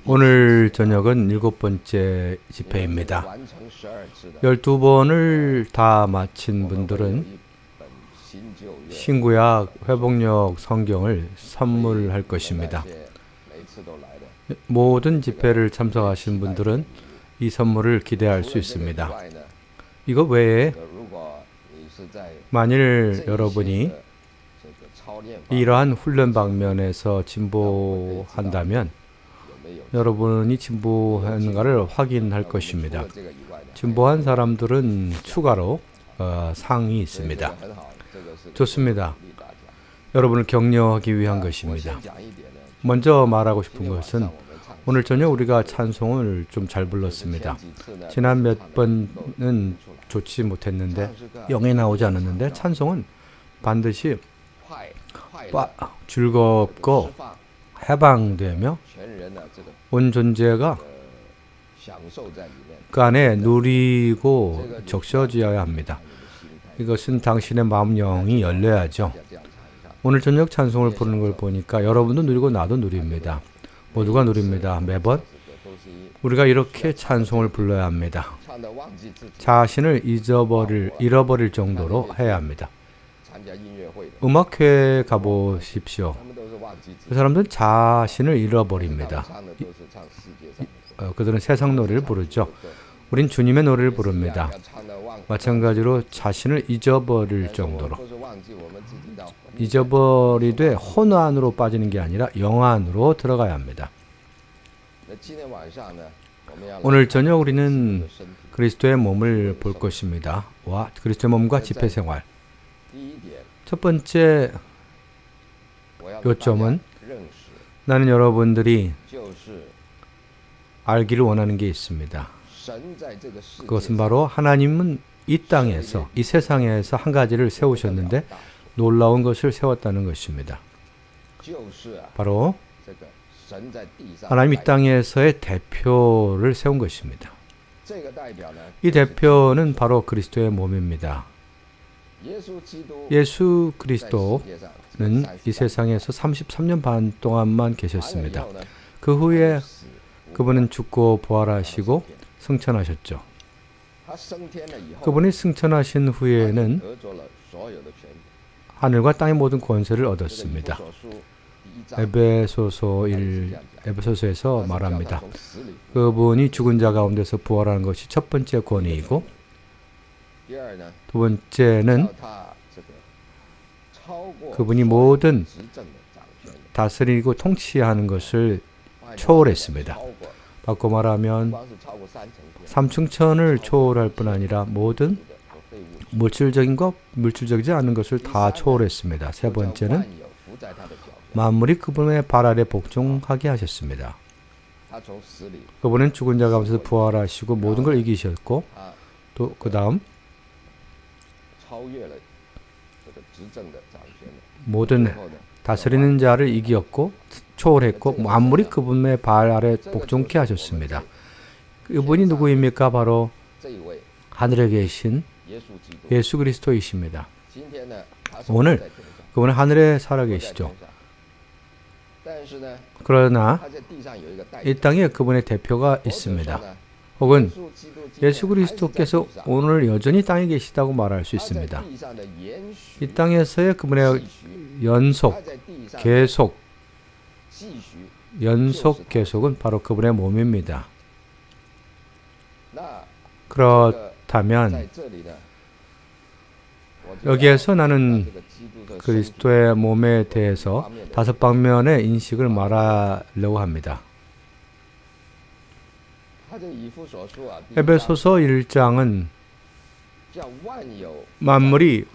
오늘 저녁은 7번째 집회입니다. 12번을 다 마친 분들은 신구약 회복력 성경을 선물할 것입니다. 모든 집회를 참석하신 분들은 이 선물을 기대할 수 있습니다. 이거 외에 만일 여러분이 이러한 훈련 방면에서 진보한다면 여러분이 진보한가를 확인할 것입니다. 진보한 사람들은 추가로 상이 있습니다. 좋습니다. 여러분을 격려하기 위한 것입니다. 먼저 말하고 싶은 것은 오늘 저녁 우리가 찬송을 좀 잘 불렀습니다. 지난 몇 번은 좋지 못했는데 영에 나오지 않았는데 찬송은 반드시 즐겁고 해방되며 온 존재가 그 안에 누리고 적셔져야 합니다. 이것은 당신의 마음 영이 열려야죠. 오늘 저녁 찬송을 부르는 걸 보니까 여러분도 누리고 나도 누립니다. 모두가 누립니다. 매번 우리가 이렇게 찬송을 불러야 합니다. 자신을 잃어버릴 정도로 해야 합니다. 음악회에 가보십시오. 그 사람들은 자신을 잃어버립니다. 그들은 세상 노래를 부르죠. 우린 주님의 노래를 부릅니다. 마찬가지로 자신을 잊어버릴 정도로 잊어버리되 혼안으로 빠지는 게 아니라 영안으로 들어가야 합니다. 오늘 저녁 우리는 그리스도의 몸을 볼 것입니다. 그리스도의 몸과 집회생활. 첫 번째 요점은 나는 여러분들이 알기를 원하는 게 있습니다. 그것은 바로 하나님은 이 땅에서, 이 세상에서 한 가지를 세우셨는데 놀라운 것을 세웠다는 것입니다. 바로 하나님 이 땅에서의 대표를 세운 것입니다. 이 대표는 바로 그리스도의 몸입니다. 예수 그리스도는 이 세상에서 33년 반 동안만 계셨습니다. 그 후에 그분은 죽고 부활하시고 승천하셨죠. 그분이 승천하신 후에는 하늘과 땅의 모든 권세를 얻었습니다. 에베소서에서 말합니다. 그분이 죽은 자 가운데서 부활하는 것이 첫 번째 권위이고 두 번째는 그분이 모든 다스리고 통치하는 것을 초월했습니다. 바꿔 말하면 삼층천을 초월할 뿐 아니라 모든 물질적인 것, 물질적이지 않은 것을 다 초월했습니다. 세 번째는 만물이 그분의 발 아래 복종하게 하셨습니다. 그분은 죽은 자 가운데서 부활하시고 모든 걸 이기셨고 또 그 다음 모든 다스리는 자를 이겼고 초월했고 만물이 그분의 발 아래 복종케 하셨습니다. 그분이 누구입니까? 바로 하늘에 계신 예수 그리스도이십니다. 오늘 그분은 하늘에 살아계시죠. 그러나 이 땅에 그분의 대표가 있습니다. 혹은 예수 그리스도께서 오늘 여전히 땅에 계시다고 말할 수 있습니다. 이 땅에서의 그분의 계속은 바로 그분의 몸입니다. 그렇다면 여기에서 나는 그리스도의 몸에 대해서 5방면의 인식을 말하려고 합니다. 에베소서 1장은 만물이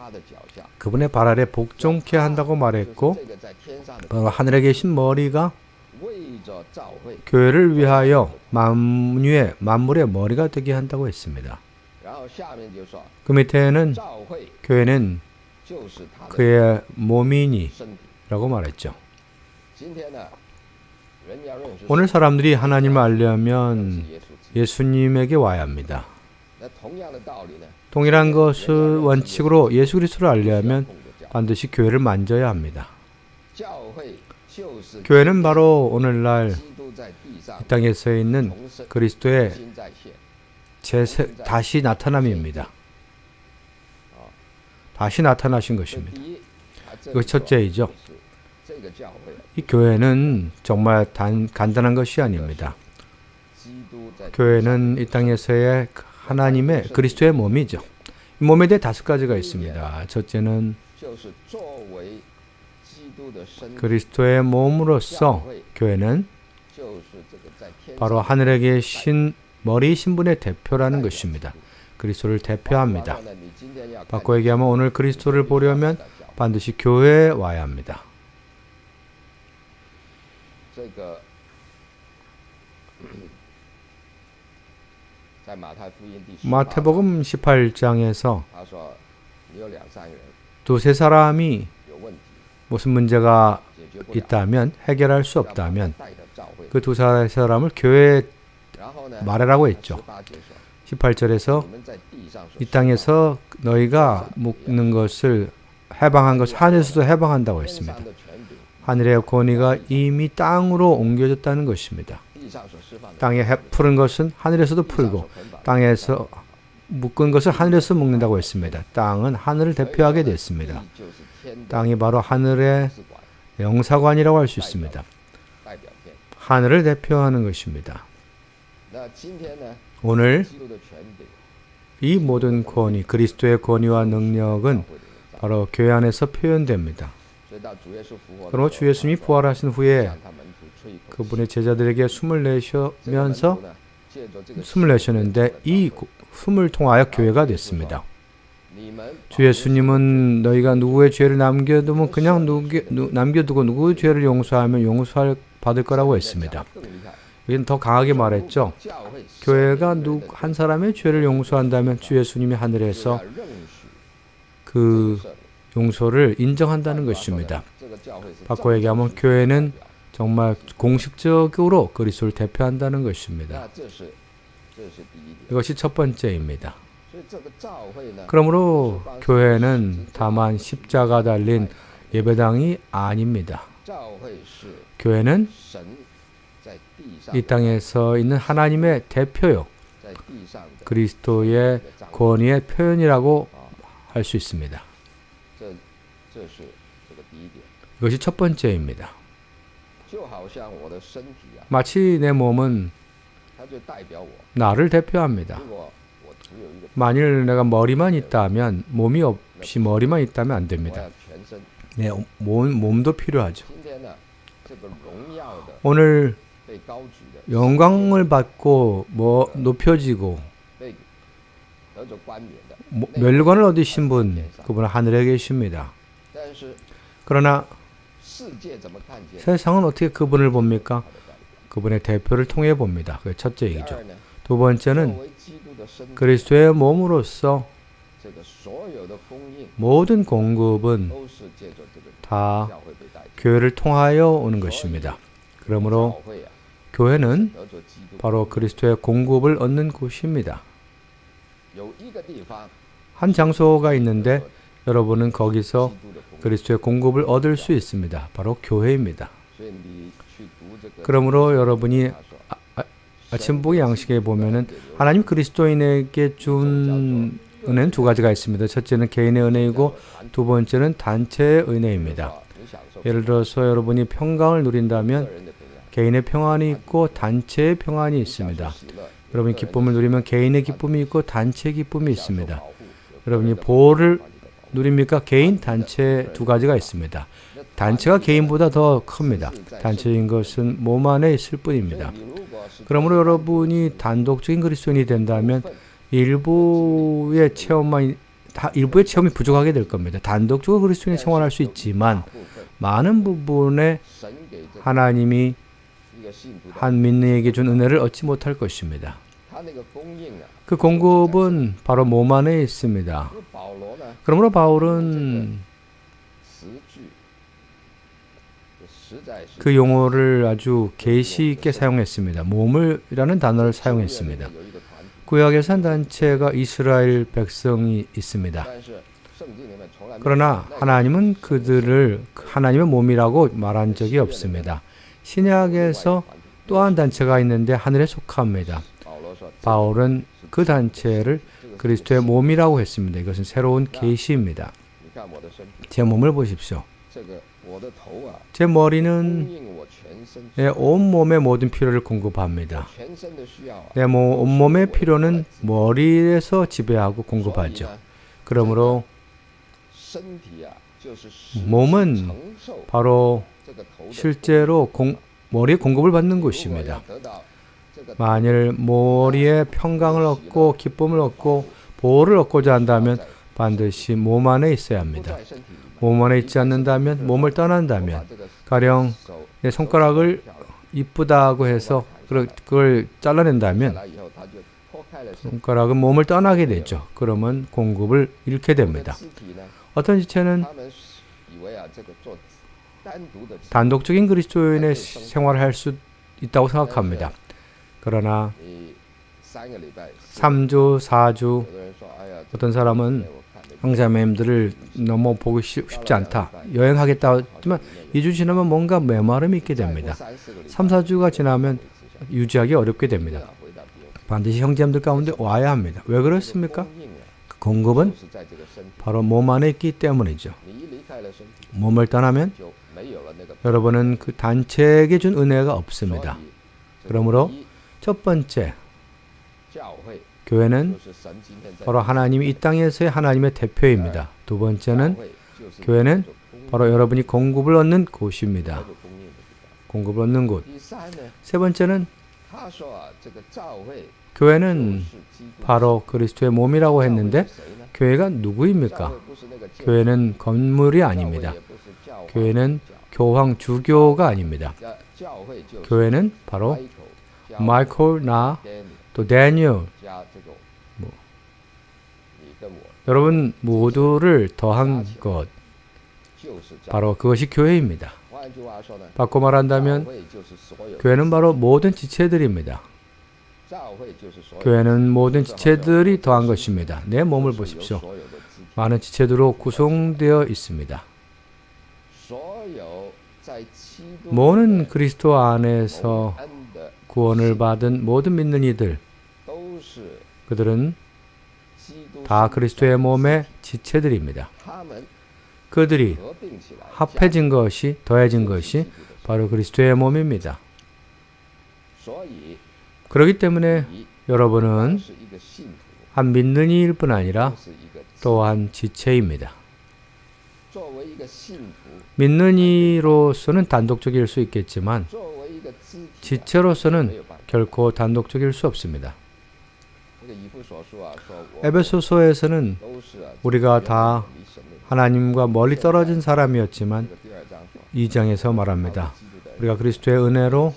그분의 발 아래 복종케 한다고 말했고 바로 하늘에 계신 머리가 교회를 위하여 만물의 머리가 되게 한다고 했습니다. 그 밑에는 교회는 그의 몸이니 라고 말했죠. 오늘 사람들이 하나님을 알려면 예수님에게 와야 합니다. 동일한 것을 원칙으로 예수 그리스도를 알려면 반드시 교회를 만져야 합니다. 교회는 바로 오늘날 이 땅에 서 있는 그리스도의 다시 나타남입니다. 다시 나타나신 것입니다. 이것이 첫째이죠. 이 교회는 정말 간단한 것이 아닙니다. 교회는 이 땅에서의 하나님의 그리스도의 몸이죠. 이 몸에 대해 5가지가 있습니다. 첫째는 그리스도의 몸으로서 교회는 바로 하늘에 계신 머리 신분의 대표라는 것입니다. 그리스도를 대표합니다. 바꿔 얘기하면 오늘 그리스도를 보려면 반드시 교회에 와야 합니다. 마태복음 18장에서 두세 사람이 무슨 문제가 있다면 해결할 수 없다면 그 두 사람을 교회에 말하라고 했죠. 18절에서 이 땅에서 너희가 묶는 것을 해방한 것을 하늘에서도 해방한다고 했습니다. 하늘의 권위가 이미 땅으로 옮겨졌다는 것입니다. 땅에 풀은 것은 하늘에서도 풀고 땅에서 묶은 것을 하늘에서 묶는다고 했습니다. 땅은 하늘을 대표하게 됐습니다. 땅이 바로 하늘의 영사관이라고 할 수 있습니다. 하늘을 대표하는 것입니다. 오늘 이 모든 권위, 그리스도의 권위와 능력은 바로 교회 안에서 표현됩니다. 그러므로 주 예수님이 부활하신 후에 그분의 제자들에게 숨을 내셨는데 이 숨을 통하여 교회가 됐습니다. 주 예수님은 너희가 누구의 죄를 남겨두면 그냥 남겨두고 누구의 죄를 용서하면 받을 거라고 했습니다. 이건 더 강하게 말했죠. 교회가 한 사람의 죄를 용서한다면 주 예수님이 하늘에서 그 용서를 인정한다는 것입니다. 바꿔 얘기하면 교회는 정말 공식적으로 그리스도를 대표한다는 것입니다. 이것이 첫 번째입니다. 그러므로 교회는 다만 십자가 달린 예배당이 아닙니다. 교회는 이 땅에서 있는 하나님의 대표요. 그리스도의 권위의 표현이라고 할 수 있습니다. 이것이 첫 번째입니다. 마치 내 몸은 나를 대표합니다. 만일 내가 머리만 있다면 몸이 없이 머리만 있다면 안 됩니다. 내 몸도 필요하죠. 오늘 영광을 받고 높여지고 멸관을 얻으신 분, 그분은 하늘에 계십니다. 그러나 세상은 어떻게 그분을 봅니까? 그분의 대표를 통해 봅니다. 그게 첫째 얘기죠. 두 번째는 그리스도의 몸으로서 모든 공급은 다 교회를 통하여 오는 것입니다. 그러므로 교회는 바로 그리스도의 공급을 얻는 곳입니다. 한 장소가 있는데 여러분은 거기서 그리스도의 공급을 얻을 수 있습니다. 바로 교회입니다. 그러므로 여러분이 아침복의 양식에 보면은 하나님 그리스도인에게 준 은혜는 2가지가 있습니다. 첫째는 개인의 은혜이고 두 번째는 단체의 은혜입니다. 예를 들어서 여러분이 평강을 누린다면 개인의 평안이 있고 단체의 평안이 있습니다. 여러분이 기쁨을 누리면 개인의 기쁨이 있고 단체의 기쁨이 있습니다. 여러분이 보호를 누립니까? 개인, 단체 2가지가 있습니다. 단체가 개인보다 더 큽니다. 단체인 것은 몸 안에 있을 뿐입니다. 그러므로 여러분이 단독적인 그리스도인이 된다면 일부의 체험이 부족하게 될 겁니다. 단독적으로 그리스도인이 생활할 수 있지만 많은 부분에 하나님이 한 민중에게 준 은혜를 얻지 못할 것입니다. 그 공급은 바로 몸 안에 있습니다. 그러므로 바울은 그 용어를 아주 계시 있게 사용했습니다. 몸을이라는 단어를 사용했습니다. 구약에서 한 단체가 이스라엘 백성이 있습니다. 그러나 하나님은 그들을 하나님의 몸이라고 말한 적이 없습니다. 신약에서 또 한 단체가 있는데 하늘에 속합니다. 바울은 그 단체를 그리스도의 몸이라고 했습니다. 이것은 새로운 계시입니다. 제 몸을 보십시오. 제 머리는 내 온몸의 모든 필요를 공급합니다. 내 온몸의 필요는 머리에서 지배하고 공급하죠. 그러므로 몸은 바로 실제로 머리에 공급을 받는 곳입니다. 만일 머리에 평강을 얻고 기쁨을 얻고 보호를 얻고자 한다면 반드시 몸 안에 있어야 합니다. 몸 안에 있지 않는다면, 몸을 떠난다면, 가령 내 손가락을 이쁘다고 해서 그걸 잘라낸다면 손가락은 몸을 떠나게 되죠. 그러면 공급을 잃게 됩니다. 어떤 지체는 단독적인 그리스도인의 생활을 할 수 있다고 생각합니다. 그러나 3주, 4주 어떤 사람은 형제자매님들을 너무 보고 싶지 않다. 여행하겠다 하지만 2주 지나면 뭔가 메마름이 있게 됩니다. 3, 4주가 지나면 유지하기 어렵게 됩니다. 반드시 형제자매들 가운데 와야 합니다. 왜 그렇습니까? 그 공급은 바로 몸 안에 있기 때문이죠. 몸을 떠나면 여러분은 그 단체에게 준 은혜가 없습니다. 그러므로 첫 번째, 교회는 바로 하나님이 이 땅에서의 하나님의 대표입니다. 두 번째는 교회는 바로 여러분이 공급을 얻는 곳입니다. 공급을 얻는 곳. 세 번째는 교회는 바로 그리스도의 몸이라고 했는데 교회가 누구입니까? 교회는 건물이 아닙니다. 교회는 교황 주교가 아닙니다. 교회는 바로 마이클, 나, 또 데니얼, 여러분 모두를 더한 것, 바로 그것이 교회입니다. 바꿔 말한다면 교회는 바로 모든 지체들입니다. 교회는 모든 지체들이 더한 것입니다. 내 몸을 보십시오. 많은 지체들로 구성되어 있습니다. 모든 그리스도 안에서 구원을 받은 모든 믿는 이들, 그들은 다 그리스도의 몸의 지체들입니다. 그들이 합해진 것이, 더해진 것이 바로 그리스도의 몸입니다. 그렇기 때문에 여러분은 한 믿는 이일 뿐 아니라 또한 지체입니다. 믿는 이로서는 단독적일 수 있겠지만 지체로서는 결코 단독적일 수 없습니다. 에베소서에서는 우리가 다 하나님과 멀리 떨어진 사람이었지만 2장에서 말합니다. 우리가 그리스도의 은혜로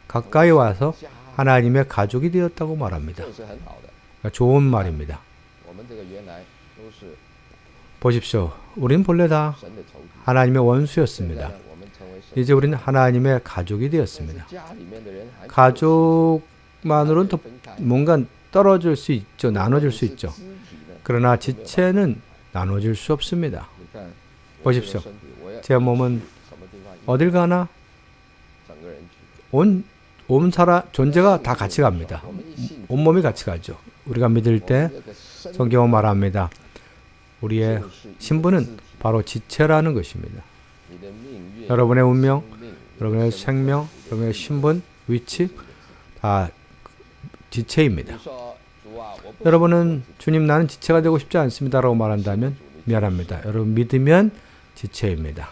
가까이 와서 하나님의 가족이 되었다고 말합니다. 좋은 말입니다. 보십시오. 우린 본래 다 하나님의 원수였습니다. 이제 우리는 하나님의 가족이 되었습니다. 가족만으로는 더 뭔가 떨어질 수 있죠. 나눠질 수 있죠. 그러나 지체는 나눠질 수 없습니다. 보십시오. 제 몸은 어딜 가나 온 존재가 다 같이 갑니다. 온몸이 같이 가죠. 우리가 믿을 때 성경은 말합니다. 우리의 신분은 바로 지체라는 것입니다. 여러분의 운명, 여러분의 생명, 여러분의 신분, 위치 다 지체입니다. 여러분은 주님 나는 지체가 되고 싶지 않습니다 라고 말한다면 미안합니다. 여러분 믿으면 지체입니다.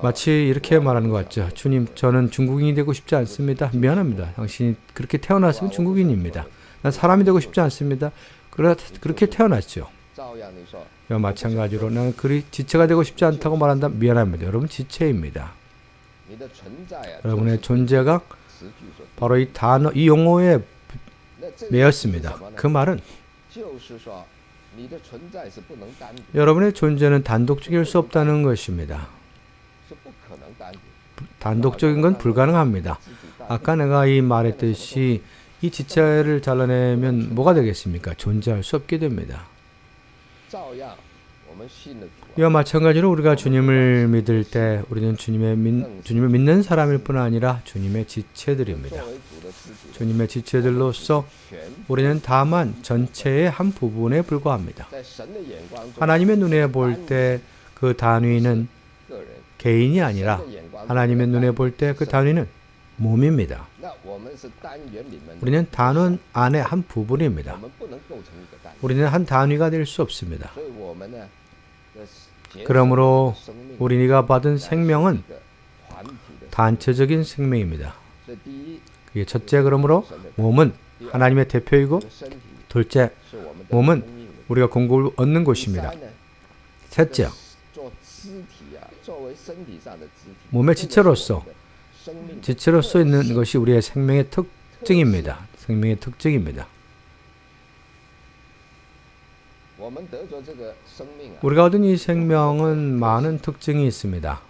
마치 이렇게 말하는 것 같죠. 주님 저는 중국인이 되고 싶지 않습니다. 미안합니다. 당신이 그렇게 태어났으면 중국인입니다. 난 사람이 되고 싶지 않습니다. 그렇게 태어났죠. 이와 마찬가지로 나는 지체가 되고 싶지 않다고 말한다면 미안합니다. 여러분 지체입니다. 여러분의 존재가 바로 이 단어, 이 용어에 매였습니다. 그 말은 여러분의 존재는 단독적일 수 없다는 것입니다. 단독적인 건 불가능합니다. 아까 내가 말했듯이 이 지체를 잘라내면 뭐가 되겠습니까? 존재할 수 없게 됩니다. 이와 마찬가지로 우리가 주님을 믿을 때 우리는 주님을 믿는 사람일 뿐 아니라 주님의 지체들입니다. 주님의 지체들로서 우리는 다만 전체의 한 부분에 불과합니다. 하나님의 눈에 볼 때 그 단위는 개인이 아니라 하나님의 눈에 볼 때 그 단위는 몸입니다. 우리는 단원 안의 한 부분입니다. 우리는 한 단위가 될 수 없습니다. 그러므로 우리가 받은 생명은 단체적인 생명입니다. 그게 첫째, 그러므로 몸은 하나님의 대표이고, 둘째, 몸은 우리가 공급을 얻는 곳입니다. 셋째, 몸의 지체로서 있는 것이 우리의 생명의 특징입니다. 생명의 특징입니다. 우리가 얻은 이 생명은 많은 특징이 있습니다.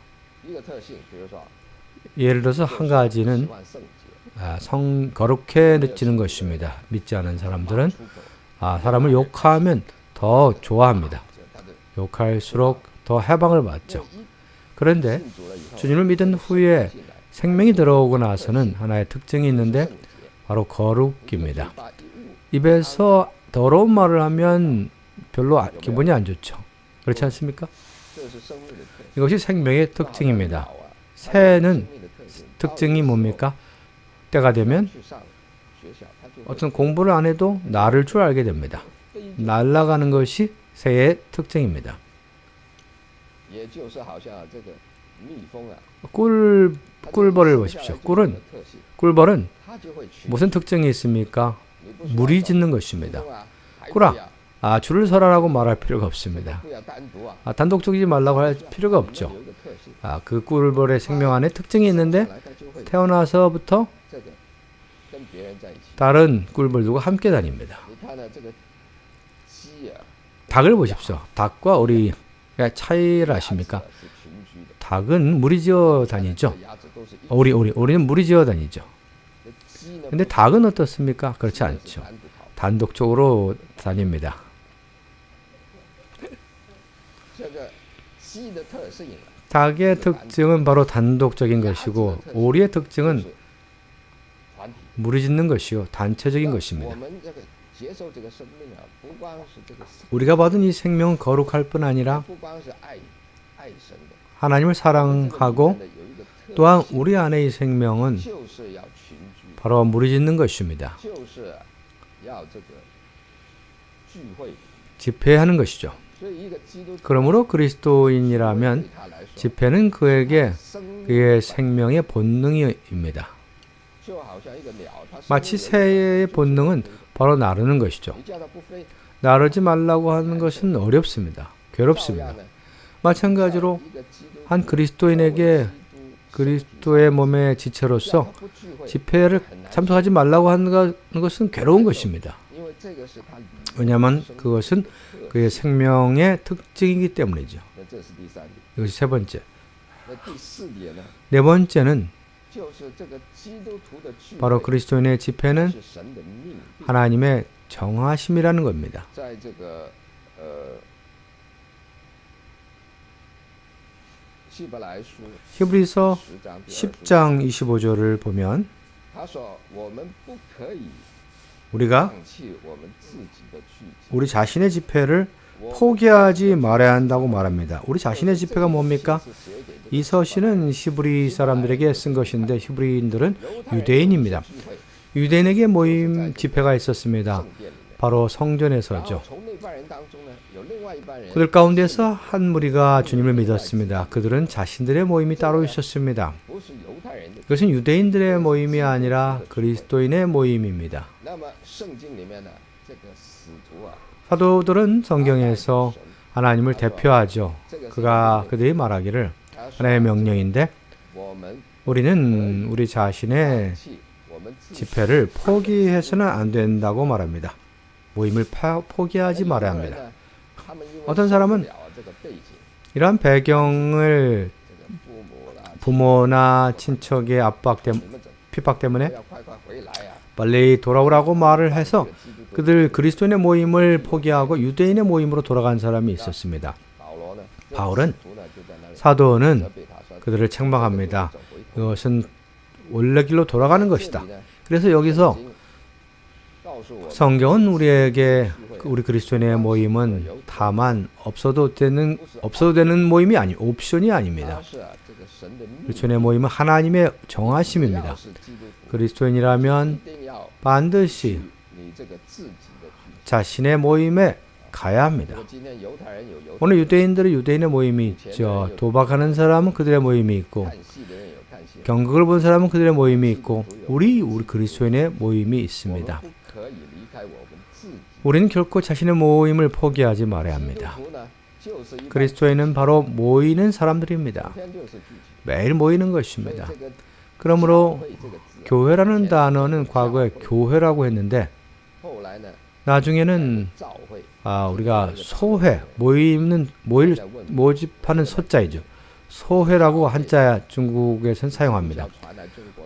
예를 들어서 한 가지는 거룩해지는 것입니다. 믿지 않은 사람들은 사람을 욕하면 더 좋아합니다. 욕할수록 더 해방을 받죠. 그런데 주님을 믿은 후에 생명이 들어오고 나서는 하나의 특징이 있는데 바로 거룩입니다. 입에서 더러운 말을 하면 별로 기분이 안 좋죠. 그렇지 않습니까? 이것이 생명의 특징입니다. 새는 특징이 뭡니까? 때가 되면 어떤 공부를 안 해도 날을 줄 알게 됩니다. 날아가는 것이 새의 특징입니다. 꿀벌을 보십시오. 꿀벌은 무슨 특징이 있습니까? 물이 짖는 것입니다. 꿀아, 줄을 서라라고 말할 필요가 없습니다. 단독적이지 말라고 할 필요가 없죠. 그 꿀벌의 생명 안에 특징이 있는데 태어나서부터 다른 꿀벌들과 함께 다닙니다. 닭을 보십시오. 닭과 오리의 차이를 아십니까? 닭은 무리지어 다니죠. 오리는 무리지어 다니죠. 근데 닭은 어떻습니까? 그렇지 않죠. 단독적으로 다닙니다. 닭의 특징은 바로 단독적인 것이고 오리의 특징은 무리짓는 것이요 단체적인 것입니다. 우리가 받은 이 생명은 거룩할 뿐 아니라 하나님을 사랑하고 또한 우리 안에 이 생명은 바로 무리짓는 것입니다. 집회하는 것이죠. 그러므로 그리스도인이라면 집회는 그에게 그의 생명의 본능입니다. 마치 새의 본능은 바로 나르는 것이죠. 나르지 말라고 하는 것은 어렵습니다. 괴롭습니다. 마찬가지로 한 그리스도인에게 그리스도의 몸의 지체로서 집회를 참석하지 말라고 하는 것은 괴로운 것입니다. 왜냐하면 그것은 그의 생명의 특징이기 때문이죠. 이것이 세 번째. 네 번째는 바로 그리스도인의 집회는 하나님의 정하심이라는 겁니다. 히브리서 10장 25절을 보면 우리가 우리 자신의 집회를 포기하지 말아야 한다고 말합니다. 우리 자신의 집회가 뭡니까? 이 서신은 히브리 사람들에게 쓴 것인데 히브리인들은 유대인입니다. 유대인에게 모임 집회가 있었습니다. 바로 성전에서죠. 그들 가운데서 한 무리가 주님을 믿었습니다. 그들은 자신들의 모임이 따로 있었습니다. 그것은 유대인들의 모임이 아니라 그리스도인의 모임입니다. 사도들은 성경에서 하나님을 대표하죠. 그들이 말하기를 하나님의 명령인데 우리는 우리 자신의 집회를 포기해서는 안 된다고 말합니다. 모임을 포기하지 말아야 합니다. 어떤 사람은 이러한 배경을 부모나 친척의 핍박 때문에 빨리 돌아오라고 말을 해서 그들 그리스도인의 모임을 포기하고 유대인의 모임으로 돌아간 사람이 있었습니다. 바울은 사도는 그들을 책망합니다. 이것은 원래 길로 돌아가는 것이다. 그래서 여기서 성경은 우리에게 우리 그리스도인의 모임은 다만 없어도 되는 모임이 옵션이 아닙니다. 그리스도인의 모임은 하나님의 정하심입니다. 그리스도인이라면 반드시 자신의 모임에 가야 합니다. 오늘 유대인들은 유대인의 모임이 있죠. 도박하는 사람은 그들의 모임이 있고, 경극을 본 사람은 그들의 모임이 있고, 우리 그리스도인의 모임이 있습니다. 우리는 결코 자신의 모임을 포기하지 말아야 합니다. 그리스도인은 바로 모이는 사람들입니다. 매일 모이는 것입니다. 그러므로 교회라는 단어는 과거에 교회라고 했는데 나중에는 우리가 소회, 모집하는 소자이죠. 소회라고 한자 중국에서는 사용합니다.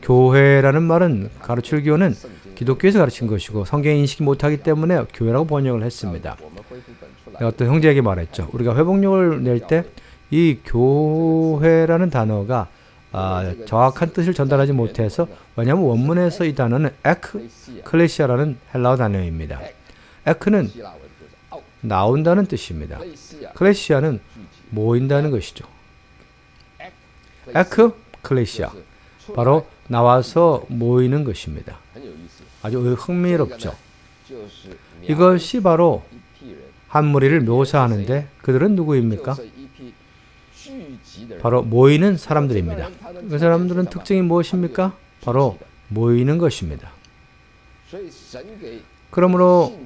교회라는 말은 가르칠교는 기독교에서 가르친 것이고 성경 인식이 못하기 때문에 교회라고 번역을 했습니다. 어떤 형제에게 말했죠. 우리가 회복력을 낼 때 이 교회라는 단어가 정확한 뜻을 전달하지 못해서, 왜냐하면 원문에서 이 단어는 클레시아라는 헬라어 단어입니다. 에크는 나온다는 뜻입니다. 클레시아는 모인다는 것이죠. 에크, 클레시아. 바로 나와서 모이는 것입니다. 아주 흥미롭죠. 이것이 바로 한 무리를 묘사하는데 그들은 누구입니까? 바로 모이는 사람들입니다. 그 사람들은 특징이 무엇입니까? 바로 모이는 것입니다. 그러므로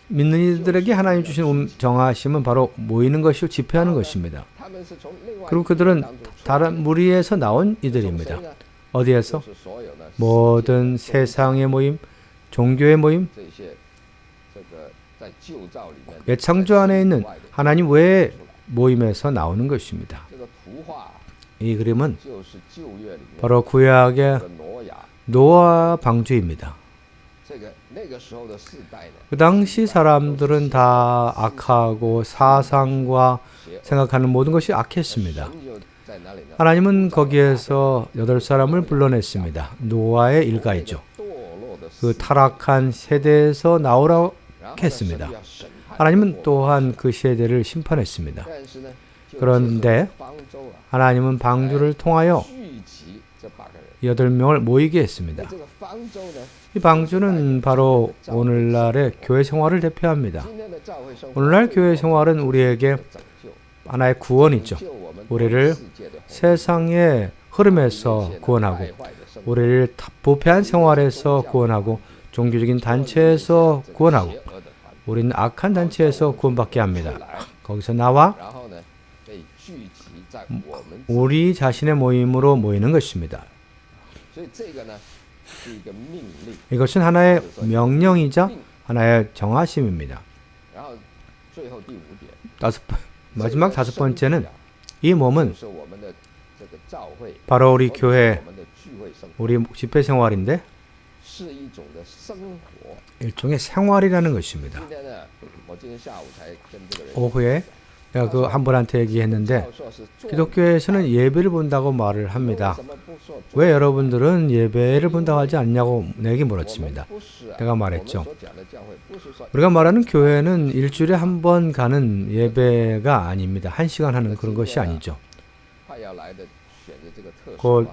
믿는 이들에게 하나님 주신 정하심은 바로 모이는 것이고 집회하는 것입니다. 그리고 그들은 다른 무리에서 나온 이들입니다. 어디에서? 모든 세상의 모임, 종교의 모임, 예창조 안에 있는 하나님 외의 모임에서 나오는 것입니다. 이 그림은 바로 구약의 노아 방주입니다. 그 당시 사람들은 다 악하고 사상과 생각하는 모든 것이 악했습니다. 하나님은 거기에서 8사람을 불러냈습니다. 노아의 일가이죠. 그 타락한 세대에서 나오라고 했습니다. 하나님은 또한 그 세대를 심판했습니다. 그런데 하나님은 방주를 통하여 8명을 모이게 했습니다. 이 방주는 바로 오늘날의 교회 생활을 대표합니다. 오늘날 교회 생활은 우리에게 하나의 구원이죠. 우리를 세상의 흐름에서 구원하고, 우리를 부패한 생활에서 구원하고, 종교적인 단체에서 구원하고, 우리는 악한 단체에서 구원받게 합니다. 거기서 나와 우리 자신의 모임으로 모이는 것입니다. 이것은 하나의 명령이자 하나의 정하심입니다. 마지막 5번째는 이 몸은 바로 우리 교회, 우리 집회 생활인데 일종의 생활이라는 것입니다. 오후에 내가 그 한 분한테 얘기했는데 기독교에서는 예배를 본다고 말을 합니다. 왜 여러분들은 예배를 본다고 하지 않냐고 내게 물었습니다. 내가 말했죠. 우리가 말하는 교회는 일주일에 한 번 가는 예배가 아닙니다. 1시간 하는 그런 것이 아니죠. 곧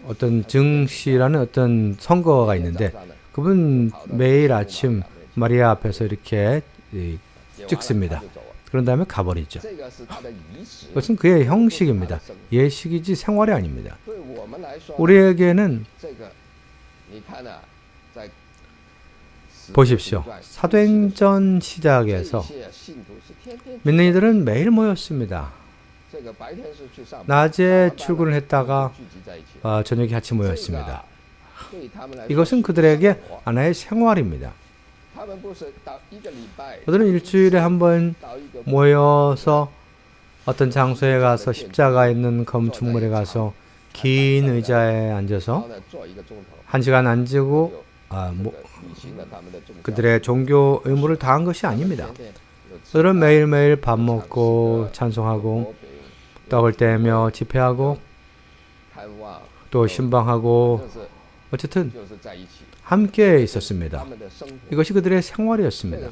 어떤 증시라는 어떤 선거가 있는데 그분 매일 아침 마리아 앞에서 이렇게 찍습니다. 그런 다음에 가버리죠. 그것은 그의 형식입니다. 예식이지 생활이 아닙니다. 우리에게는 보십시오. 사도행전 시작에서 믿는 이들은 매일 모였습니다. 낮에 출근을 했다가 저녁에 같이 모였습니다. 이것은 그들에게 하나의 생활입니다. 그들은 일주일에 한 번 모여서 어떤 장소에 가서 십자가 있는 건축물에 가서 긴 의자에 앉아서 1시간 앉고 그들의 종교 의무를 다한 것이 아닙니다. 그들은 매일매일 밥 먹고 찬송하고 떡을 떼며 집회하고 또 신방하고 어쨌든 함께 있었습니다. 이것이 그들의 생활이었습니다.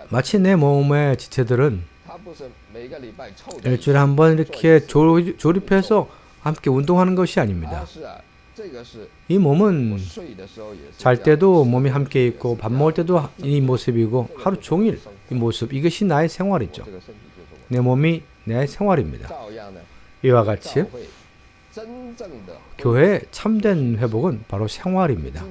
마치 내 몸의 지체들은 일주일에 한 번 이렇게 조립해서 함께 운동하는 것이 아닙니다. 이 몸은 잘 때도 몸이 함께 있고 밥 먹을 때도 이 모습이고 하루 종일 이 모습, 이것이 나의 생활이죠. 내 몸이 내 생활입니다. 이와 같이 교회의 참된 회복은 바로 생활입니다.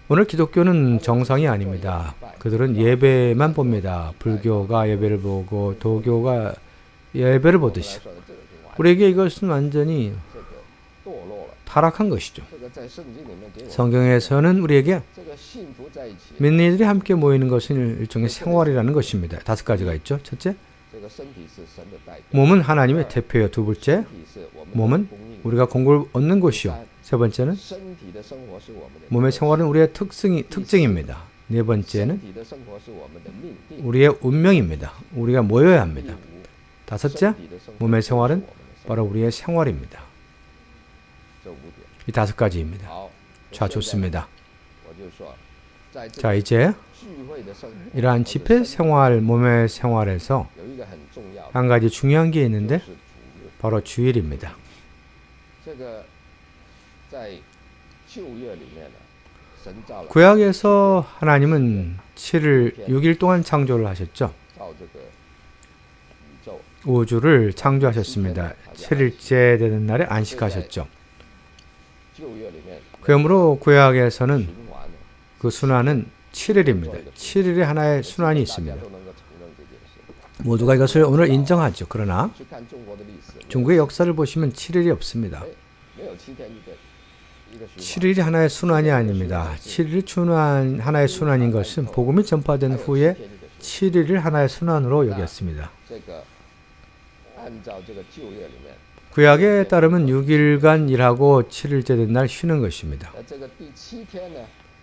오늘 기독교는 정상이 아닙니다. 그들은 예배만 봅니다. 불교가 예배를 보고 도교가 예배를 보듯이. 우리에게 이것은 완전히 타락한 것이죠. 성경에서는 우리에게 믿는 이들이 함께 모이는 것은 일종의 생활이라는 것입니다. 5가지가 있죠. 첫째, 몸은 하나님의 대표요. 두 번째, 몸은 우리가 공급을 얻는 곳이요. 세 번째는 몸의 생활은 우리의 특징입니다. 네 번째는 우리의 운명입니다. 우리가 모여야 합니다. 다섯째, 몸의 생활은 바로 우리의 생활입니다. 이 5가지입니다. 자, 좋습니다. 자, 이제 이러한 집회 생활, 몸의 생활에서 한 가지 중요한 게 있는데 바로 주일입니다. 구약에서 하나님은 7일, 6일 동안 창조를 하셨죠. 우주를 창조하셨습니다. 7일째 되는 날에 안식하셨죠. 그러므로 구약에서는 그 순환은 7일입니다. 7일에 하나의 순환이 있습니다. 모두가 이것을 오늘 인정하죠. 그러나 중국의 역사를 보시면 7일이 없습니다. 7일이 하나의 순환이 아닙니다. 7일이 하나의 순환인 것은 복음이 전파된 후에 7일을 하나의 순환으로 여겼습니다. 구약에 따르면 6일간 일하고 7일째 된 날 쉬는 것입니다.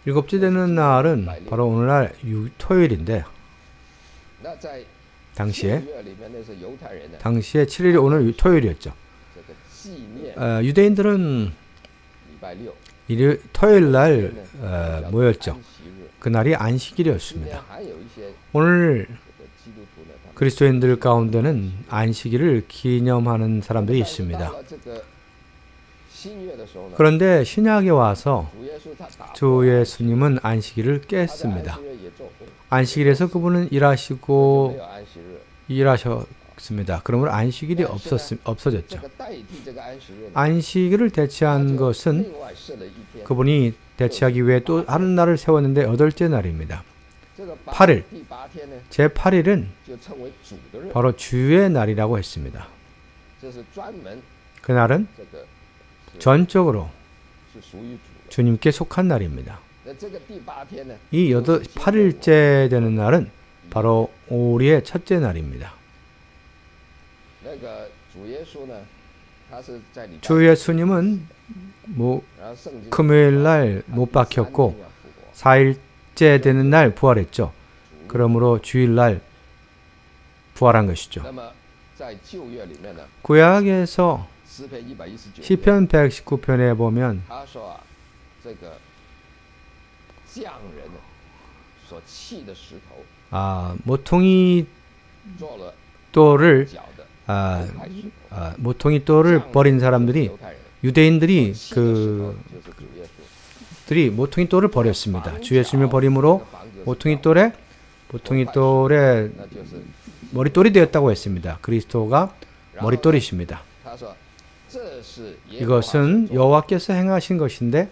7째 되는 날은 바로 오늘날 토요일인데 당시에 7일이 오늘 토요일이었죠. 유대인들은 토요일 날 모였죠. 그날이 안식일이었습니다. 오늘 그리스도인들 가운데는 안식일을 기념하는 사람들이 있습니다. 그런데 신약에 와서 주 예수님은 안식일을 깼습니다. 안식일에서 그분은 일하셨습니다. 그러므로 안식일이 없어졌죠. 안식일을 대체한 것은 그분이 대체하기 위해 또 다른 날을 세웠는데 8째 날입니다. 8일, 제8일은 바로 주의 날이라고 했습니다. 그날은 전적으로 주님께 속한 날입니다. 이 8일째 되는 날은 바로 우리의 첫째 날입니다. 주 예수님은 금요일 날 못 박혔고 4일째 되는 날 부활했죠. 그러므로 주일 날 부활한 것이죠. 구약에서 시편 119편에 보면 모퉁이 돌을 버린 사람들이 유대인들이 모퉁이 돌을 버렸습니다. 주 예수님을 버림으로 모퉁이 돌에 머릿돌이 되었다고 했습니다. 그리스도가 머릿돌이십니다. 이것은 여호와께서 행하신 것인데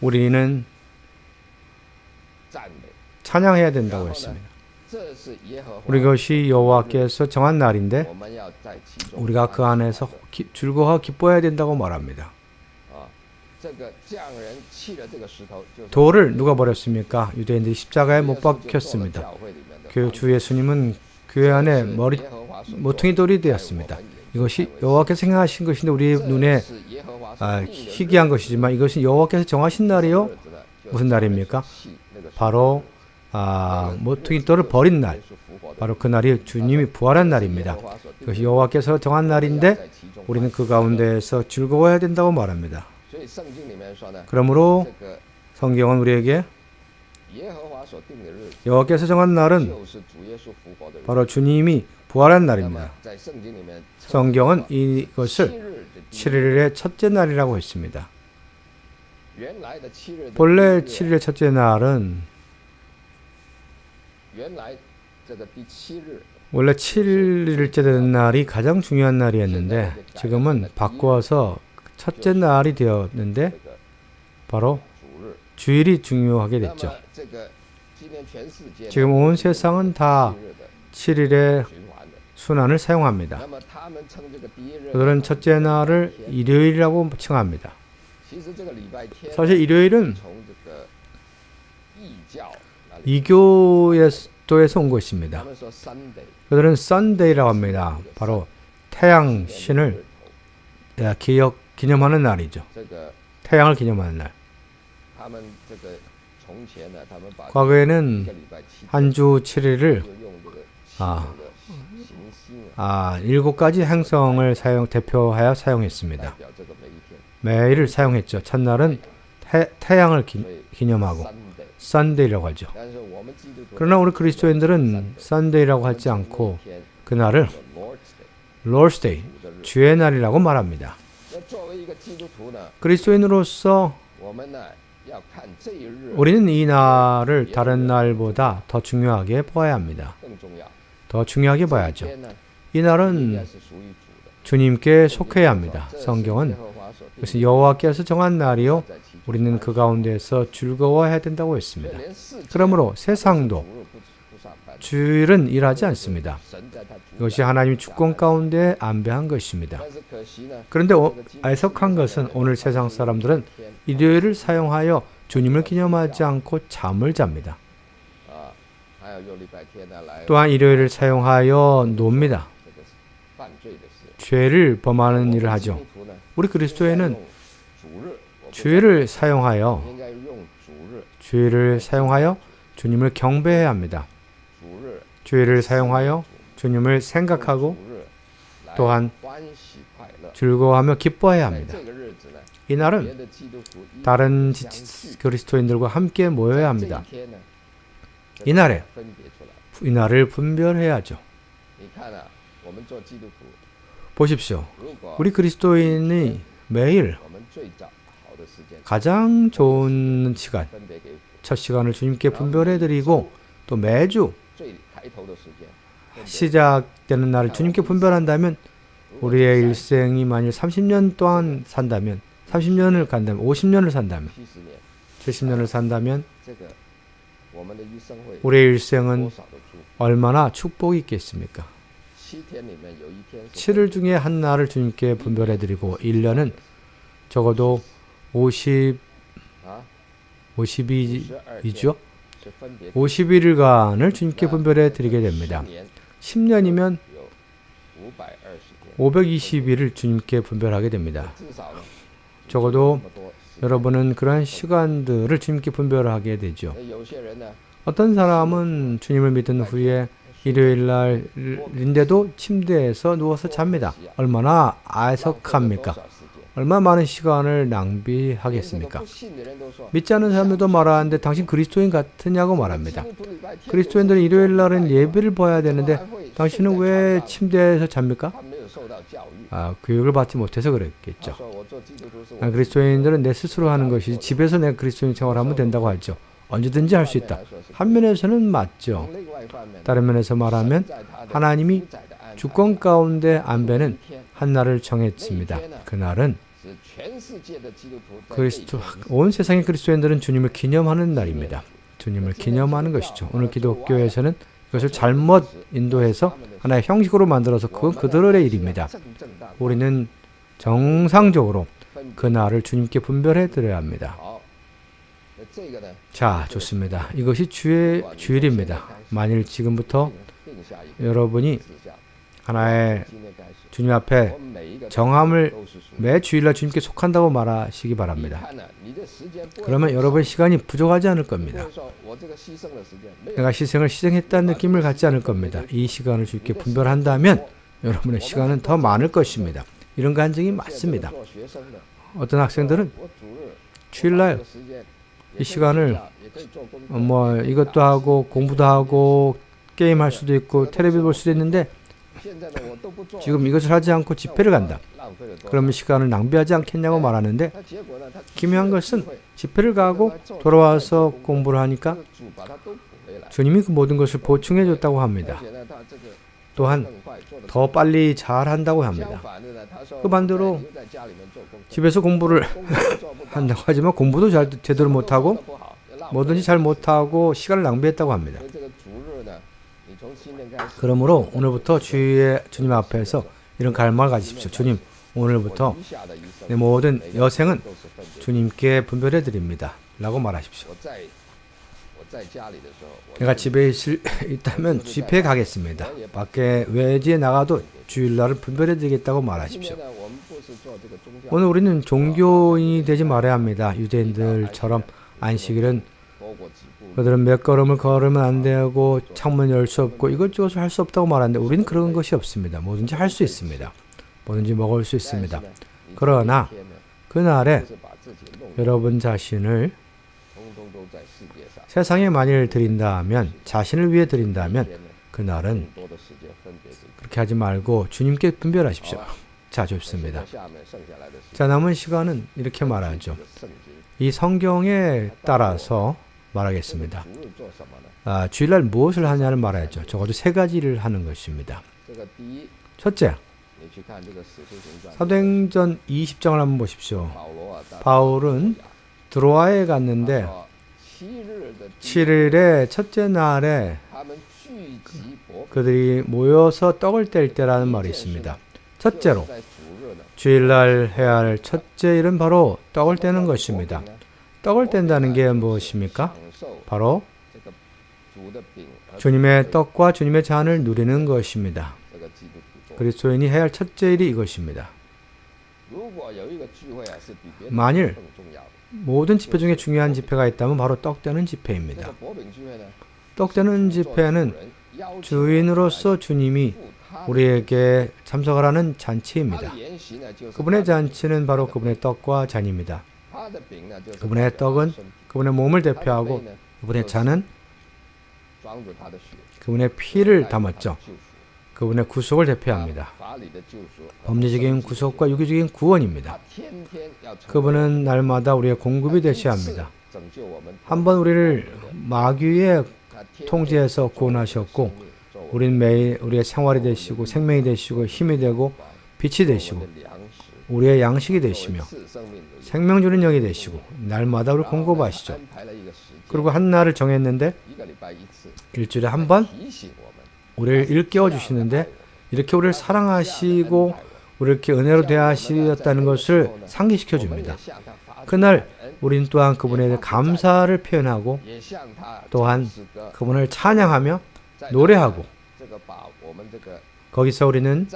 우리는 찬양해야 된다고 했습니다. 우리 것이 여호와께서 정한 날인데 우리가 그 안에서 즐거워 기뻐해야 된다고 말합니다. 돌을 누가 버렸습니까? 유대인들이 십자가에 못 박혔습니다. 주 예수님은 교회 안에 모퉁이 돌이 되었습니다. 이것이 여호와께서 행하신 것인데 우리 눈에 희귀한 것이지만 이것은 여호와께서 정하신 날이요. 무슨 날입니까? 바로 모퉁이 돌을 버린 날. 바로 그 날이 주님이 부활한 날입니다. 이것이 여호와께서 정한 날인데 우리는 그 가운데에서 즐거워해야 된다고 말합니다. 그러므로 성경은 우리에게 여호와께서 정한 날은 바로 주님이 부활한 날입니다. 성경은 이것을 7일의 첫째 날이라고 했습니다. 본래 7일의 첫째 날은 원래 7일째 되는 날이 가장 중요한 날이었는데 지금은 바꾸어서 첫째 날이 되었는데 바로 주일이 중요하게 됐죠. 지금 온 세상은 다 7일의 순환을 사용합니다. 그들은 첫째 날을 일요일이라고 칭합니다. 사실 일요일은 이교에서 온 것입니다. 그들은 썬데이라고 합니다. 바로 태양 신을 기념하는 날이죠. 태양을 기념하는 날. 과거에는 한 주 7일을 7가지 행성을 대표하여 사용했습니다. 매일을 사용했죠. 첫날은 태양을 기념하고 썬데이라고 하죠. 그러나 우리 그리스도인들은 썬데이라고 하지 않고 그날을 Lord's Day, 주의 날이라고 말합니다. 그리스도인으로서 우리는 이 날을 다른 날보다 더 중요하게 봐야 합니다. 더 중요하게 봐야죠. 이 날은 주님께 속해야 합니다. 성경은 그래서 여호와께서 정한 날이요 우리는 그 가운데서 즐거워해야 된다고 했습니다. 그러므로 세상도 주일은 일하지 않습니다. 이것이 하나님의 주권 가운데 안배한 것입니다. 그런데 애석한 것은 오늘 세상 사람들은 일요일을 사용하여 주님을 기념하지 않고 잠을 잡니다. 또한 일요일을 사용하여 놉니다. 죄를 범하는 일을 하죠. 우리 그리스도인은 주일을 사용하여 주님을 경배해야 합니다. 주일을 사용하여 주님을 생각하고 또한 즐거워하며 기뻐해야 합니다. 이 날은 다른 그리스도인들과 함께 모여야 합니다. 이 날을 분별해야죠. 보십시오. 우리 그리스도인이 매일 가장 좋은 시간, 첫 시간을 주님께 분별해드리고 또 매주 시작되는 날을 주님께 분별한다면 우리의 일생이 만일 30년 동안 산다면 30년을 간다면 50년을 산다면 70년을 산다면 우리의 일생은 얼마나 축복이 있겠습니까? 7일 중에 한 날을 주님께 분별해드리고 1년은 적어도 52죠? 51일간을 주님께 분별해드리게 됩니다. 10년이면 520일을 주님께 분별하게 됩니다. 적어도 여러분은 그러한 시간들을 주님께 분별하게 되죠. 어떤 사람은 주님을 믿은 후에 일요일 날인데도 침대에서 누워서 잡니다. 얼마나 애석합니까? 얼마나 많은 시간을 낭비하겠습니까? 믿지 않는 사람들도 말하는데 당신 그리스도인 같으냐고 말합니다. 그리스도인들은 일요일 날은 예배를 봐야 되는데 당신은 왜 침대에서 잡니까? 교육을 받지 못해서 그랬겠죠. 그리스도인들은 내 스스로 하는 것이지 집에서 내가 그리스도인 생활하면 된다고 하죠. 언제든지 할 수 있다. 한 면에서는 맞죠. 다른 면에서 말하면 하나님이 주권 가운데 안배는 한 날을 정했습니다. 그날은 온 세상의 그리스도인들은 주님을 기념하는 날입니다. 주님을 기념하는 것이죠. 오늘 기독교에서는 그것을 잘못 인도해서 하나의 형식으로 만들어서 그건 그들의 일입니다. 우리는 정상적으로 그 날을 주님께 분별해 드려야 합니다. 자, 좋습니다. 이것이 주일입니다. 만일 지금부터 여러분이 하나의 주님 앞에 정함을 매 주일날 주님께 속한다고 말하시기 바랍니다. 그러면 여러분의 시간이 부족하지 않을 겁니다. 내가 희생했다는 느낌을 갖지 않을 겁니다. 이 시간을 주님께 분별한다면 여러분의 시간은 더 많을 것입니다. 이런 간증이 맞습니다. 어떤 학생들은 주일날 이 시간을 이것도 하고 공부도 하고 게임할 수도 있고 텔레비전 볼 수도 있는데 지금 이것을 하지 않고 집회를 간다. 그러면 시간을 낭비하지 않겠냐고 말하는데 기묘한 것은 집회를 가고 돌아와서 공부를 하니까 주님이 그 모든 것을 보충해 줬다고 합니다. 또한 더 빨리 잘한다고 합니다. 그 반대로 집에서 공부를 한다고 하지만 공부도 제대로 못하고 뭐든지 잘 못하고 시간을 낭비했다고 합니다. 그러므로 오늘부터 주님 앞에서 이런 갈망을 가지십시오. 주님, 오늘부터 내 모든 여생은 주님께 분별해 드립니다. 라고 말하십시오. 내가 집에 있다면 집회에 가겠습니다. 밖에 외지에 나가도 주일날을 분별해 드리겠다고 말하십시오. 오늘 우리는 종교인이 되지 말아야 합니다. 유대인들처럼 안식일은 그들은 몇 걸음을 걸으면 안 되고 창문 열 수 없고 이것저것을 할 수 없다고 말하는데 우리는 그런 것이 없습니다. 뭐든지 할 수 있습니다. 뭐든지 먹을 수 있습니다. 그러나 그날에 여러분 자신을 세상에 만일 드린다면, 자신을 위해 드린다면 그날은 그렇게 하지 말고 주님께 분별하십시오. 자, 좋습니다. 자, 남은 시간은 이렇게 말하죠. 이 성경에 따라서 말하겠습니다. 주일날 무엇을 하냐를 말하죠. 적어도 세 가지를 하는 것입니다. 첫째, 사도행전 20장을 한번 보십시오. 바울은 드로아에 갔는데 7일의 첫째 날에 그들이 모여서 떡을 뗄 때라는 말이 있습니다. 첫째로 주일날 해야 할 첫째 일은 바로 떡을 떼는 것입니다. 떡을 뗀다는 게 무엇입니까? 바로 주님의 떡과 주님의 잔을 누리는 것입니다. 그리스도인이 해야 할 첫째 일이 이것입니다. 만일 모든 집회 중에 중요한 집회가 있다면 바로 떡 떼는 집회입니다. 떡 떼는 집회는 주인으로서 주님이 우리에게 참석하라는 잔치입니다. 그분의 잔치는 바로 그분의 떡과 잔입니다. 그분의 떡은 그분의 몸을 대표하고 그분의 잔은 그분의 피를 담았죠. 그분의 구속을 대표합니다. 법리적인 구속과 유기적인 구원입니다. 그분은 날마다 우리의 공급이 되셔야 합니다. 한번 우리를 마귀의 통제에서 구원하셨고 우리는 매일 우리의 생활이 되시고 생명이 되시고 힘이 되고 빛이 되시고 우리의 양식이 되시며 생명 주는 영이 되시고 날마다 우리를 공급하시죠. 그리고 한 날을 정했는데 일주일에 한 번 우리를 일깨워 주시는데 이렇게 우리를 사랑하시고 우리를 이렇게 은혜로 대하시었다는 것을 상기시켜 줍니다. 그날 우리는 또한 그분에 대해 감사를 표현하고 또한 그분을 찬양하며 노래하고 거기서 우리는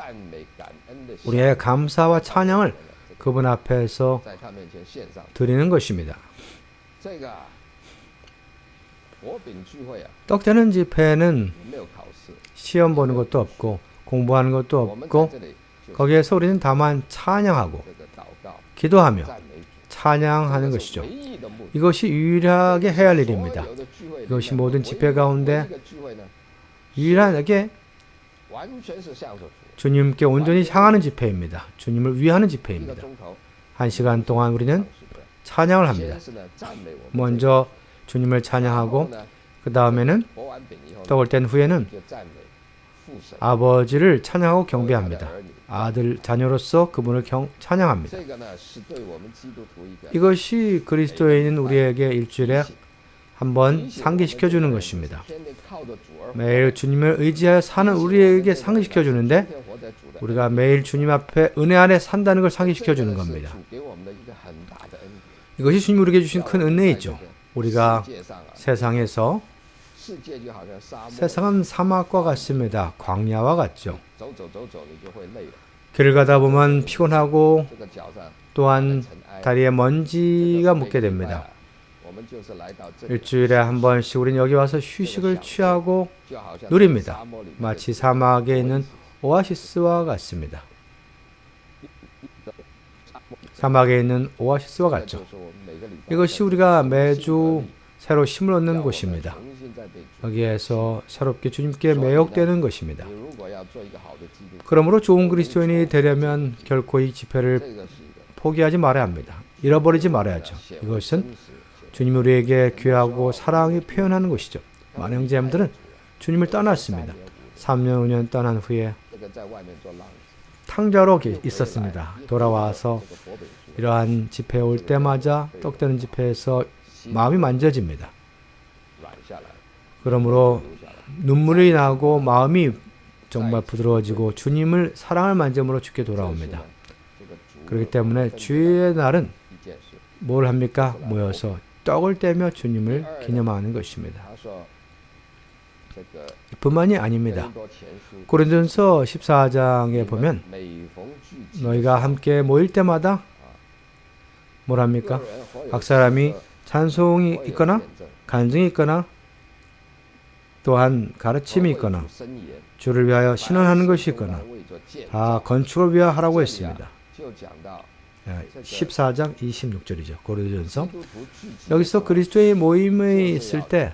우리의 감사와 찬양을 그분 앞에서 드리는 것입니다. 떡 떼는 집회는 시험 보는 것도 없고 공부하는 것도 없고 거기에서 우리는 다만 찬양하고 기도하며 찬양하는 것이죠. 이것이 유일하게 해야 할 일입니다. 이것이 모든 집회 가운데 유일하게 주님께 온전히 향하는 집회입니다. 주님을 위하는 집회입니다. 1시간 동안 우리는 찬양을 합니다. 먼저 주님을 찬양하고 그 다음에는 떡을 뗀 후에는 아버지를 찬양하고 경배합니다. 아들, 자녀로서 그분을 찬양합니다. 이것이 그리스도인인 우리에게 일주일에 한번 상기시켜주는 것입니다. 매일 주님을 의지하여 사는 우리에게 상기시켜주는데 우리가 매일 주님 앞에 은혜 안에 산다는 걸 상기시켜주는 겁니다. 이것이 주님이 우리에게 주신 큰 은혜이죠. 우리가 세상에서 세상은 사막과 같습니다. 광야와 같죠. 길을 가다 보면 피곤하고 또한 다리에 먼지가 묻게 됩니다. 일주일에 한 번씩 우리는 여기 와서 휴식을 취하고 누립니다. 마치 사막에 있는 오아시스와 같습니다. 사막에 있는 오아시스와 같죠. 이것이 우리가 매주 새로 힘을 얻는 곳입니다. 여기에서 새롭게 주님께 매혹되는 것입니다. 그러므로 좋은 그리스도인이 되려면 결코 이 집회를 포기하지 말아야 합니다. 잃어버리지 말아야죠. 이것은 주님 우리에게 귀하고 사랑이 표현하는 것이죠. 많은 형제님들은 주님을 떠났습니다. 3년, 5년 떠난 후에 탕자로 있었습니다. 돌아와서 이러한 집회에 올 때마다 떡되는 집회에서 마음이 만져집니다. 그러므로 눈물이 나고 마음이 정말 부드러워지고 주님을 사랑을 만짐으로 주께 돌아옵니다. 그렇기 때문에 주의 날은 뭘 합니까? 모여서 떡을 떼며 주님을 기념하는 것입니다. 뿐만이 아닙니다. 고린도전서 14장에 보면 너희가 함께 모일 때마다 뭘 합니까? 각 사람이 찬송이 있거나 간증이 있거나 또한 가르침이 있거나 주를 위하여 신원하는 것이 있거나 다 건축을 위하여 하라고 했습니다. 14장 26절이죠. 고린도전서. 여기서 그리스도의 모임이 있을 때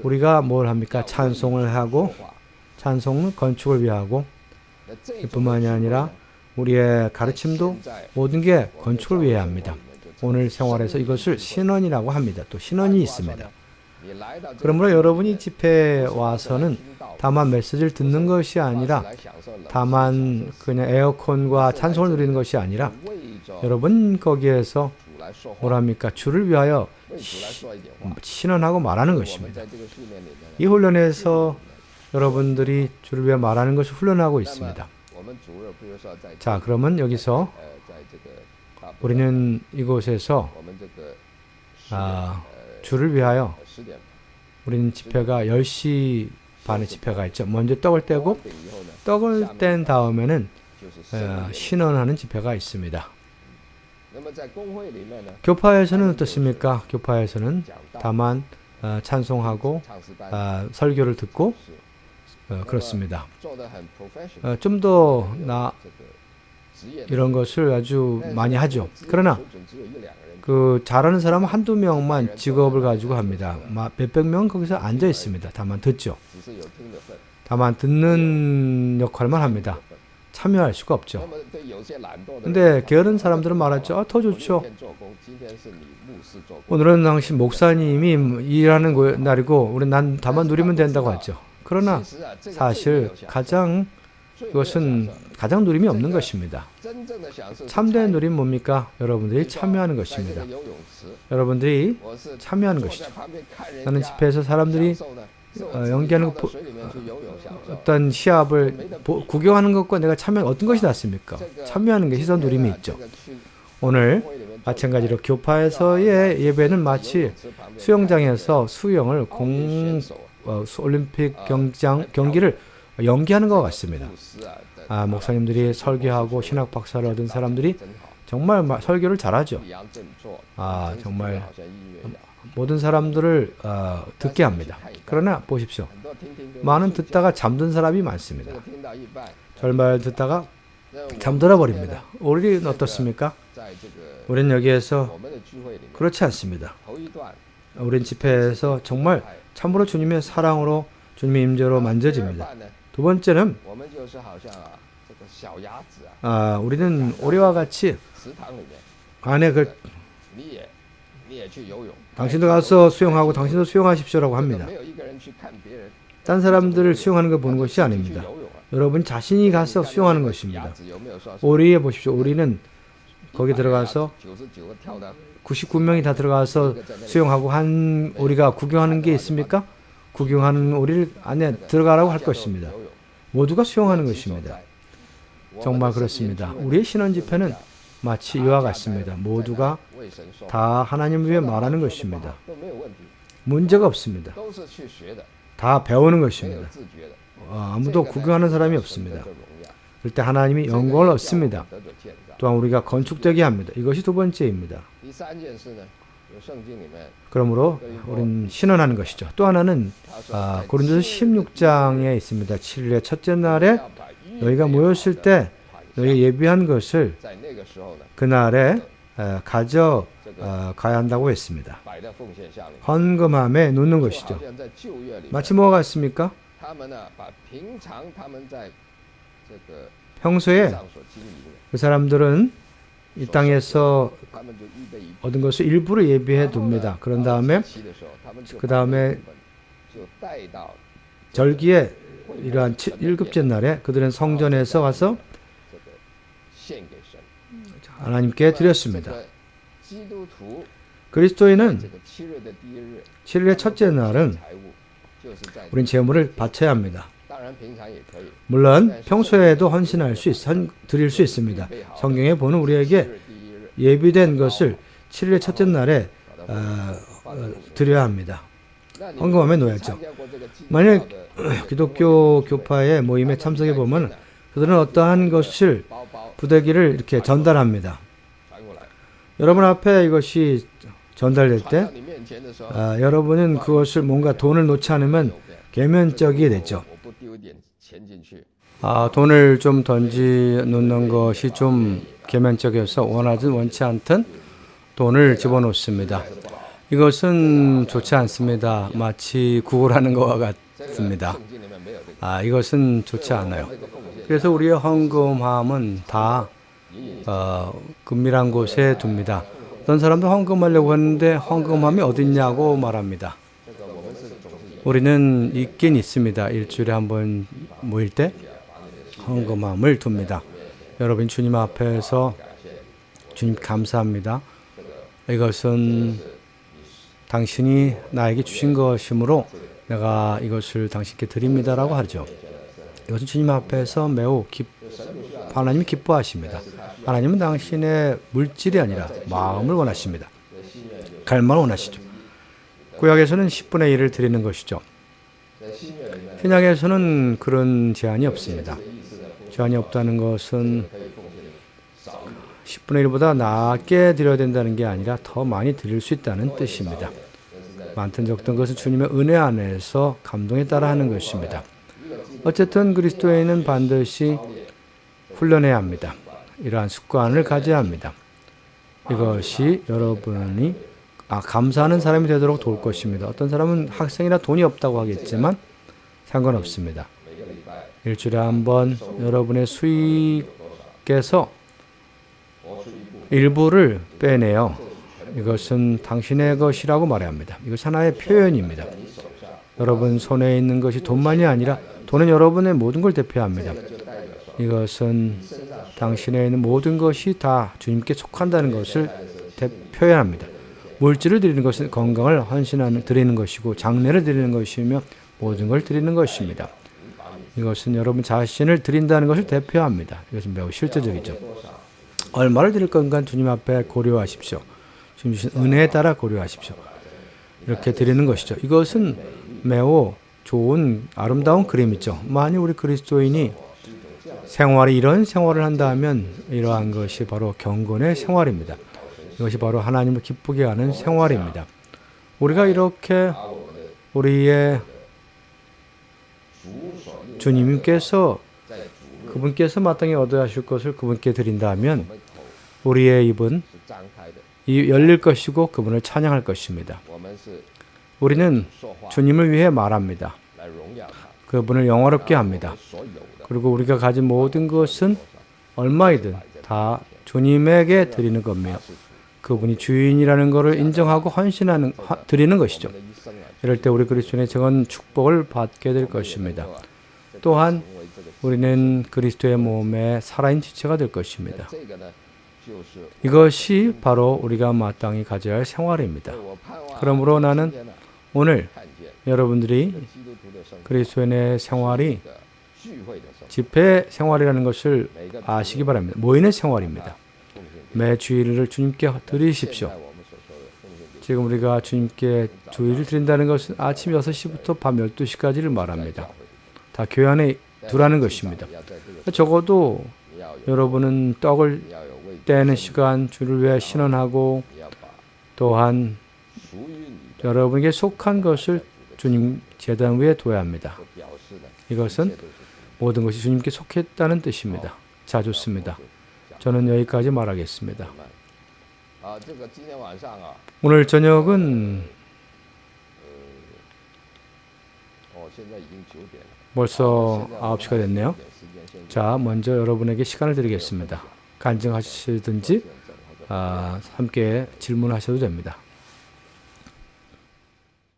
우리가 뭘 합니까? 찬송을 하고 찬송은 건축을 위하고 이뿐만이 아니라 우리의 가르침도 모든 게 건축을 위해 합니다. 오늘 생활에서 이것을 신원이라고 합니다. 또 신원이 있습니다. 그러므로 여러분이 집회에 와서는 다만 메시지를 듣는 것이 아니라 다만 그냥 에어컨과 찬송을 누리는 것이 아니라 여러분 거기에서 뭐랍니까? 주를 위하여 신원하고 말하는 것입니다. 이 훈련에서 여러분들이 주를 위해 말하는 것을 훈련하고 있습니다. 자, 그러면 여기서 우리는 이곳에서 주를 위하여 우리는 집회가 10시 반에 집회가 있죠. 먼저 떡을 떼고 떡을 뗀 다음에는 신원하는 집회가 있습니다. 교파에서는 어떻습니까? 교파에서는 다만 찬송하고 설교를 듣고 그렇습니다. 좀 더 이런 것을 아주 많이 하죠. 그러나 그 잘하는 사람은 한두 명만 직업을 가지고 합니다. 몇백 명은 거기서 앉아 있습니다. 다만 듣죠. 다만 듣는 역할만 합니다. 참여할 수가 없죠. 근데 게으른 사람들은 말하죠. 더 좋죠. 오늘은 당신 목사님이 일하는 날이고 난 다만 누리면 된다고 하죠. 그러나 사실 그것은 가장 누림이 없는 것입니다. 참된 누림 뭡니까? 여러분들이 참여하는 것입니다. 여러분들이 참여하는 것이죠. 나는 집회에서 사람들이 연기하는 어떤 시합을 구경하는 것과 내가 참여하는 어떤 것이 낫습니까? 참여하는 것이 더 누림이 있죠. 오늘 마찬가지로 교파에서의 예배는 마치 수영장에서 수영을 올림픽 경기를 연기하는 것 같습니다. 목사님들이 설교하고 신학 박사를 얻은 사람들이 정말 설교를 잘하죠. 정말 모든 사람들을 듣게 합니다. 그러나 보십시오. 많은 듣다가 잠든 사람이 많습니다. 절말 듣다가 잠들어 버립니다. 우리는 어떻습니까? 우리는 여기에서 그렇지 않습니다. 우리는 집회에서 정말 참으로 주님의 사랑으로 주님의 임재로 만져집니다. 두 번째는 우리는 오리와 같이 안에 당신도 가서 수영하고 당신도 수영하십시오라고 합니다. 딴 사람들을 수영하는 걸 보는 것이 아닙니다. 여러분 자신이 가서 수영하는 것입니다. 오리에 보십시오. 오리는 거기 들어가서 99명이 다 들어가서 수영하고 한 오리가 구경하는 게 있습니까? 구경하는 오리를 안에 들어가라고 할 것입니다. 모두가 수용하는 것입니다. 정말 그렇습니다. 우리의 신원 집회는 마치 이와 같습니다. 모두가 다 하나님 위해 말하는 것입니다. 문제가 없습니다. 다 배우는 것입니다. 아무도 구경하는 사람이 없습니다. 그럴 때 하나님이 영광을 얻습니다. 또한 우리가 건축되게 합니다. 이것이 두 번째입니다. 그러므로 우리는 신원하는 것이죠. 또 하나는 고린도서 16장에 있습니다. 7일의 첫째 날에 너희가 모였을 때 너희 예비한 것을 그날에 가져가야 한다고 했습니다. 헌금함에 놓는 것이죠. 마치 뭐가 같습니까? 평소에 그 사람들은 이 땅에서 얻은 것을 일부러 예비해 둡니다. 그런 다음에 그 다음에 절기에 이러한 7급째 날에 그들은 성전에서 와서 하나님께 드렸습니다. 그리스도인은 7일의 첫째 날은 우린 제물을 바쳐야 합니다. 물론 평소에도 헌신할 수 드릴 수 있습니다. 성경에 보는 우리에게 예비된 것을 7일의 첫째 날에 드려야 합니다. 헌금함에 놓아야죠. 만약 기독교 교파의 모임에 참석해 보면 그들은 어떠한 것을 부대기를 이렇게 전달합니다. 여러분 앞에 이것이 전달될 때 여러분은 그것을 뭔가 돈을 놓지 않으면 계면적이 되죠. 돈을 좀 놓는 것이 좀 계면적이어서 원하든 원치 않든 돈을 집어넣습니다. 이것은 좋지 않습니다. 마치 구걸하는 것과 같습니다. 이것은 좋지 않아요. 그래서 우리의 헌금함은 다 금밀한 곳에 둡니다. 어떤 사람도 헌금하려고 하는데 헌금함이 어딨냐고 말합니다. 우리는 있긴 있습니다. 일주일에 한 번 모일 때 헌금함을 둡니다. 여러분 주님 앞에서 주님 감사합니다. 이것은 당신이 나에게 주신 것이므로 내가 이것을 당신께 드립니다라고 하죠. 이것은 주님 앞에서 매우 하나님이 기뻐하십니다. 하나님은 당신의 물질이 아니라 마음을 원하십니다. 갈망을 원하시죠. 구약에서는 10분의 1을 드리는 것이죠. 신약에서는 그런 제한이 없습니다. 제한이 없다는 것은 10분의 1보다 낮게 드려야 된다는 게 아니라 더 많이 드릴 수 있다는 뜻입니다. 많든 적든 것은 주님의 은혜 안에서 감동에 따라 하는 것입니다. 어쨌든 그리스도인은 반드시 훈련해야 합니다. 이러한 습관을 가져야 합니다. 이것이 여러분이 감사하는 사람이 되도록 도울 것입니다. 어떤 사람은 학생이라 돈이 없다고 하겠지만 상관없습니다. 일주일에 한 번 여러분의 수익에서 일부를 빼내요. 이것은 당신의 것이라고 말해야 합니다. 이것이 하나의 표현입니다. 여러분 손에 있는 것이 돈만이 아니라 돈은 여러분의 모든 걸 대표합니다. 이것은 당신에 있는 모든 것이 다 주님께 속한다는 것을 표현합니다. 물질을 드리는 것은 건강을 드리는 것이고 장례를 드리는 것이며 모든 걸 드리는 것입니다. 이것은 여러분 자신을 드린다는 것을 대표합니다. 이것은 매우 실제적이죠. 얼마를 드릴 건가 주님 앞에 고려하십시오. 주님 주신 은혜에 따라 고려하십시오. 이렇게 드리는 것이죠. 이것은 매우 좋은 아름다운 그림이죠. 만약 우리 그리스도인이 이런 생활을 한다면 이러한 것이 바로 경건의 생활입니다. 이것이 바로 하나님을 기쁘게 하는 생활입니다. 우리가 이렇게 우리의 주님께서 그분께서 마땅히 얻어야 하실 것을 그분께 드린다면 우리의 입은 열릴 것이고 그분을 찬양할 것입니다. 우리는 주님을 위해 말합니다. 그분을 영화롭게 합니다. 그리고 우리가 가진 모든 것은 얼마이든 다 주님에게 드리는 겁니다. 그분이 주인이라는 것을 인정하고 드리는 것이죠. 이럴 때 우리 그리스도인의 정한 축복을 받게 될 것입니다. 또한 우리는 그리스도의 몸에 살아있는 지체가 될 것입니다. 이것이 바로 우리가 마땅히 가져야 할 생활입니다. 그러므로 나는 오늘 여러분들이 그리스도인의 생활이 집회 생활이라는 것을 아시기 바랍니다. 모이는 생활입니다. 매 주일을 주님께 드리십시오. 지금 우리가 주님께 주의를 드린다는 것은 아침 6시부터 밤 12시까지를 말합니다. 다 교회 안에 두라는 것입니다. 적어도 여러분은 떡을 떼는 시간 주를 위해 신원하고 또한 여러분에게 속한 것을 주님 제단 위에 둬야 합니다. 이것은 모든 것이 주님께 속했다는 뜻입니다. 자, 좋습니다. 저는 여기까지 말하겠습니다. 오늘 저녁은 벌써 9시가 됐네요. 자, 먼저 여러분에게 시간을 드리겠습니다. 간증하시든지 함께 질문하셔도 됩니다.